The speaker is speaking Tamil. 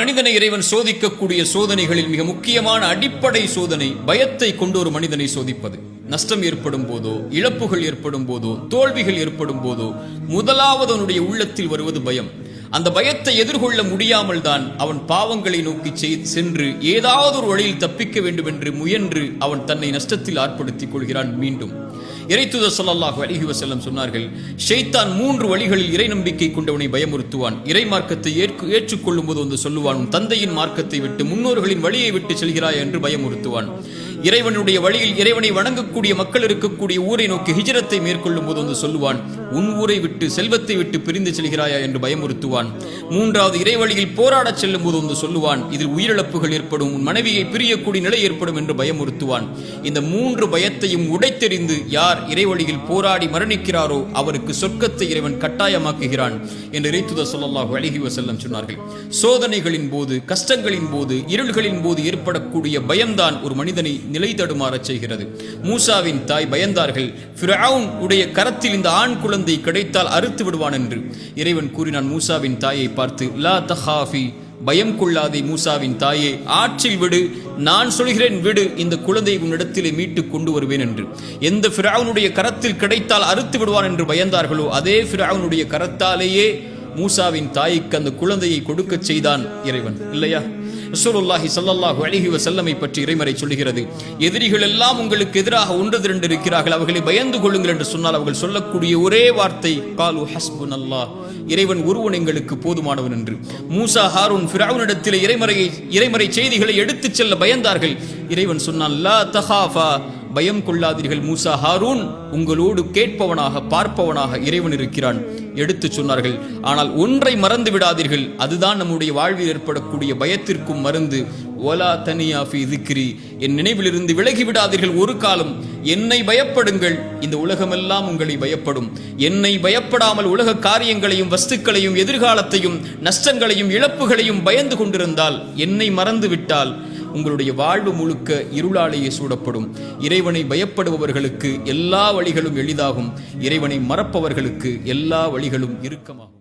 மனிதனை இறைவன் சோதிக்கக்கூடிய சோதனைகளில் மிக முக்கியமான அடிப்படை சோதனை பயத்தை கொண்டு ஒரு மனிதனை சோதிப்பது. நஷ்டம் ஏற்படும் போதோ, இழப்புகள் ஏற்படும் போதோ, தோல்விகள் ஏற்படும் போதோ முதலாவது அவனுடைய உள்ளத்தில் வருவது பயம். அந்த பயத்தை எதிர்கொள்ள முடியாமல் தான் அவன் பாவங்களை நோக்கி சென்று ஏதாவது ஒரு வழியில் தப்பிக்க வேண்டும் என்று முயன்று அவன் தன்னை நஷ்டத்தில் ஆட்படுத்திக் கொள்கிறான். மீண்டும் இறைத்தூதர் ஸல்லல்லாஹு அலைஹி வஸல்லம் சொன்னார்கள், ஷைத்தான் 3 வழிகளில் இறை நம்பிக்கை கொண்டவனை பயமுறுத்துவான். இறை மார்க்கத்தை ஏற்றுக்கொள்ளும் போது வந்து சொல்லுவான், தந்தையின் மார்க்கத்தை விட்டு முன்னோர்களின் வழியை விட்டு செல்கிறாய் என்று பயமுறுத்துவான். இறைவனுடைய வழியில் இறைவனை வணங்கக்கூடிய மக்கள் இருக்கக்கூடிய ஊரை நோக்கி ஹிஜ்ரத்தை மேற்கொள்ளும் போது வந்து சொல்லுவான், உன் ஊரை விட்டு செல்வத்தை விட்டு பிரிந்து செல்கிறாயா என்று பயமுறுத்துவான். 3வது இறை வழியில் போராடச் செல்லும் போது வந்து சொல்லுவான், இதில் உயிரிழப்புகள் ஏற்படும், உன் மனைவியை பிரியக்கூடிய நிலை ஏற்படும் என்று பயமுறுத்துவான். இந்த 3 பயத்தையும் உடைத்தெறிந்து யார் இறை வழியில் போராடி மரணிக்கிறாரோ அவருக்கு சொர்க்கத்தை இறைவன் கட்டாயமாக்குகிறான் என்று இறைத்தூதர் ஸல்லல்லாஹு அலைஹி வஸல்லம் சொன்னார்கள். சோதனைகளின் போது, கஷ்டங்களின் போது, இருள்களின் போது ஏற்படக்கூடிய பயம்தான் ஒரு மனிதனை நிலை தடுமாறச் செய்கிறது. மூசாவின் தாய் பயந்தார்கள், ஃபிரௌன் உடைய கரத்தில் இந்த ஆண் குழந்தை கிடைத்தால் அறுத்து விடுவான் என்று. இறைவன் கூறினான் மூசாவின் தாயை பார்த்து, லா தஹாஃபி, பயம் கொள்ளாதே மூசாவின் தாயே, ஆற்றில் விடு, நான் சொல்கிறேன் விடு, இந்த குழந்தையை உன்னிடத்திலே மீட்டு கொண்டு வருவேன் என்று. எந்த ஃபிரௌனுடைய கரத்தில் கிடைத்தால் அறுத்து விடுவான் என்று பயந்தார்களோ அதே ஃபிரௌனுடைய கரத்தாலேயே மூசாவின் தாய்க்கு அந்த குழந்தையை கொடுக்க செய்தான் இறைவன், இல்லையா? ரசூலுல்லாஹி ஸல்லல்லாஹு அலைஹி வஸல்லமை பற்றி இறைமறை சொல்கிறது, எதிரிகள் எல்லாம் உங்களுக்கு எதிராக ஒன்று திரண்டு இருக்கிறார்கள், அவர்களை பயந்து கொள்ளுங்கள் என்று சொன்னால் அவர்கள் சொல்லக்கூடிய ஒரே வார்த்தை காலு ஹஸ்புனல்லாஹ், இறைவன் ஒருவன் எங்களுக்கு போதுமானவன் என்று. மூசா, ஹாரூன் ஃபிரௌனிடத்தில் இறைமறை செய்திகளை எடுத்துச் செல்ல பயந்தார்கள். இறைவன் சொன்னான், லா தஹாஃபா, பயம் கொள்ளாதீர்கள் மூசா, ஹாரூன் உங்களோடு கேட்பவனாக பார்ப்பவனாக இறைவன் இருக்கிறான் எடுத்து சொன்னார்கள். ஆனால் ஒன்றை மறந்து விடாதீர்கள், அதுதான் நம்முடைய வாழ்வில் ஏற்படக்கூடிய பயத்திற்கும் மருந்து. ஒலா தனியா ஃபி திக்ரி, என் நினைவிலிருந்து விலகி விடாதீர்கள் ஒரு காலம். என்னை பயப்படுங்கள், இந்த உலகமெல்லாம் உங்களை பயப்படும். என்னை பயப்படாமல் உலக காரியங்களையும் வஸ்துக்களையும் எதிர்காலத்தையும் நஷ்டங்களையும் இழப்புகளையும் பயந்து கொண்டிருந்தால், என்னை மறந்து விட்டால் உங்களுடைய வாழ்வு முழுக்க இருளாலேயே சூடப்படும். இறைவனை பயப்படுபவர்களுக்கு எல்லா வழிகளும் எளிதாகும், இறைவனை மறப்பவர்களுக்கு எல்லா வழிகளும் இறுக்கமாகும்.